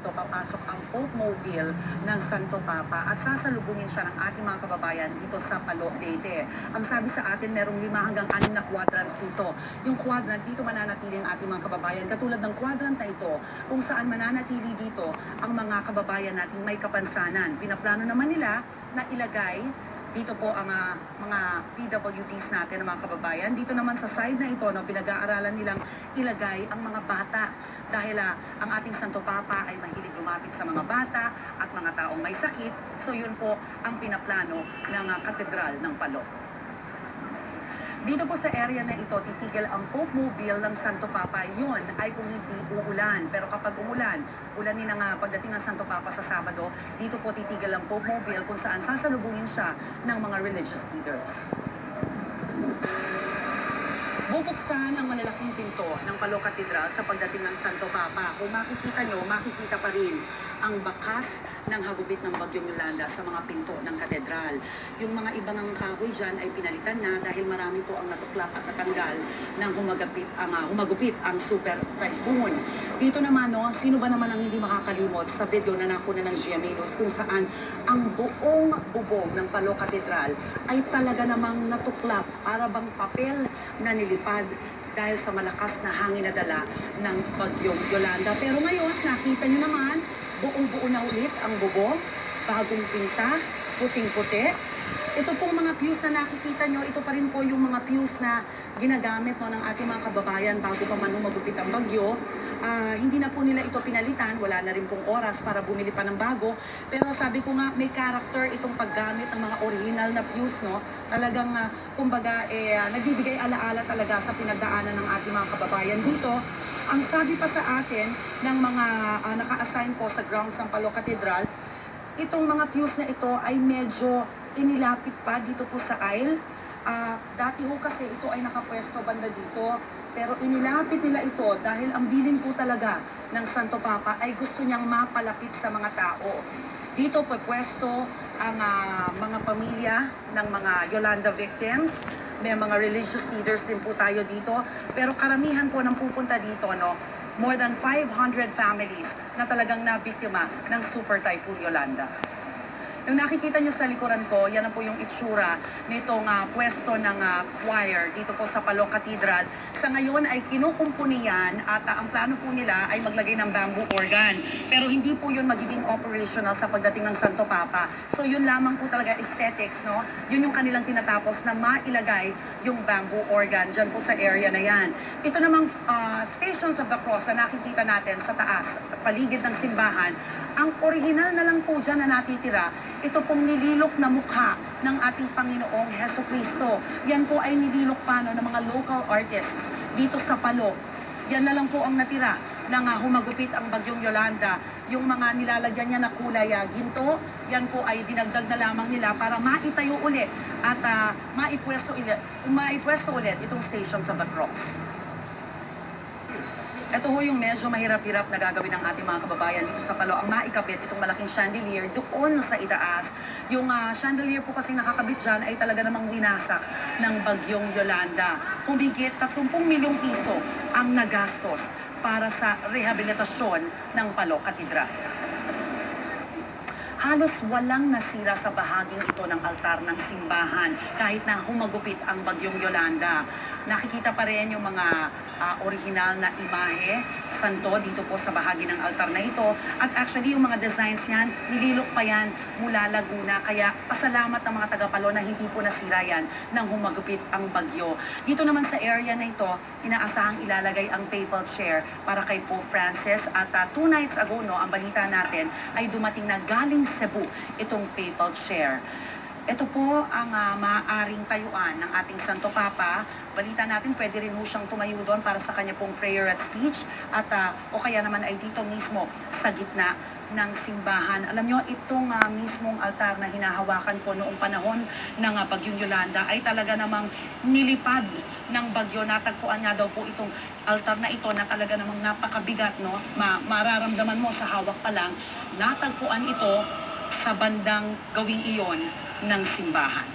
dito papasok ang Pope Mobile ng Santo Papa at sasalubungin siya ng ating mga kababayan dito sa Palo, Leyte. Ang sabi sa atin, merong 5 hanggang 6 na quadrants dito. Yung quadrant, dito mananatili ang ating mga kababayan. Katulad ng quadrant na ito, kung saan mananatili dito ang mga kababayan natin may kapansanan. Pinaplano naman nila na ilagay dito po ang mga PWDs natin, ang mga kababayan. Dito naman sa side na ito, no, pinag-aaralan nilang ilagay ang mga bata. Dahil ang ating Santo Papa ay mahilig lumapit sa mga bata at mga taong may sakit. So yun po ang pinaplano ng Katedral ng Palo. Dito po sa area na ito, titigil ang Pope Mobile ng Santo Papa. Yun ay kung hindi uulan. Pero kapag umulan, ulanin ang pagdating ng Santo Papa sa Sabado, dito po titigil ang Pope Mobile kung saan sasalubungin siya ng mga religious leaders. Bubuksan ang malalaking pinto ng Palo Cathedral sa pagdating ng Santo Papa. Kung makikita nyo, makikita pa rin ang bakas ng hagupit ng Bagyong Yolanda sa mga pinto ng katedral. Yung mga ibang kahoy dyan ay pinalitan na dahil marami po ang natuklap at natanggal nang humagupit ang super typhoon. Dito naman, no, sino ba naman ang hindi makakalimot sa video na nakuna ng GMA News kung saan ang buong bubong ng Palo Cathedral ay talaga namang natuklap para bang papel na nilipad dahil sa malakas na hangin na dala ng Bagyong Yolanda. Pero ngayon, nakita nyo naman, buong-buo na ulit ang bubong, bagong pinta, puting-puti. Ito pong mga fuse na nakikita nyo, ito pa rin po yung mga fuse na ginagamit no, ng ating mga kababayan bago pa man humagupit ang bagyo. Hindi na po nila ito pinalitan, wala na rin pong oras para bumili pa ng bago. Pero sabi ko nga, may character itong paggamit ng mga original na fuse, no? Talagang, kumbaga, nagbibigay alaala talaga sa pinagdaanan ng ating mga kababayan dito. Ang sabi pa sa atin ng mga naka-assign po sa grounds ng Palo Cathedral, itong mga fuse na ito ay medyo inilapit pa dito po sa aisle. Dati ho kasi ito ay nakapwesto banda dito, pero inilapit nila ito dahil ang bilin po talaga ng Santo Papa ay gusto niyang mapalapit sa mga tao. Dito po pwesto ang mga pamilya ng mga Yolanda victims. May mga religious leaders din po tayo dito. Pero karamihan po ng pupunta dito, no, more than 500 families na talagang nabiktima ng Super Typhoon Yolanda. Yung nakikita nyo sa likuran ko, yan na po yung itsura nitong pwesto ng choir dito po sa Palo Cathedral. Sa ngayon ay kinukumpuni yan at ang plano po nila ay maglagay ng bamboo organ. Pero hindi po yun magiging operational sa pagdating ng Santo Papa. So yun lamang po talaga aesthetics, no? Yun yung kanilang tinatapos na mailagay yung bamboo organ dyan po sa area na yan. Ito namang Stations of the Cross na nakikita natin sa taas, paligid ng simbahan, ang original na lang po dyan na natitira, ito pong nililok na mukha ng ating Panginoong Hesukristo. Yan po ay nililok pa ng mga local artists dito sa Palo. Yan na lang po ang natira nang humagupit ang Bagyong Yolanda. Yung mga nilalagyan niya na kulay ginto, yan po ay dinagdag na lamang nila para maitayo ulit at maipwesto ulit itong Stations of the Cross. Ito ho yung medyo mahirap-hirap na gagawin ng ating mga kababayan dito sa Palo. Ang maikabit, itong malaking chandelier doon sa itaas. Yung chandelier po kasi nakakabit dyan ay talaga namang winasak ng Bagyong Yolanda. Humigit 30 milyong piso ang nagastos para sa rehabilitasyon ng Palo Cathedral. Halos walang nasira sa bahaging ito ng altar ng simbahan kahit na humagupit ang Bagyong Yolanda. Nakikita pa rin yung mga original na imahe, santo dito po sa bahagi ng altar na ito. At actually yung mga designs yan, nililok pa yan mula Laguna. Kaya pasalamat ng mga taga-Palo na hindi po nasira yan nang humagupit ang bagyo. Dito naman sa area na ito, inaasahang ilalagay ang papal chair para kay Pope Francis. At 2 nights ago, no, ang balita natin ay dumating na galing Cebu itong papal chair. Ito po ang maaaring tayuan ng ating Santo Papa. Balita natin, pwede rin ho siyang tumayo doon para sa kanya pong prayer at speech. At o kaya naman ay dito mismo sa gitna ng simbahan. Alam nyo, itong mismong altar na hinahawakan ko noong panahon ng Bagyong Yolanda ay talaga namang nilipad ng bagyo. Natagpuan nga daw po itong altar na ito na talaga namang napakabigat, no? Mararamdaman mo sa hawak pa lang. Natagpuan ito sa bandang gawing iyon ng simbahan.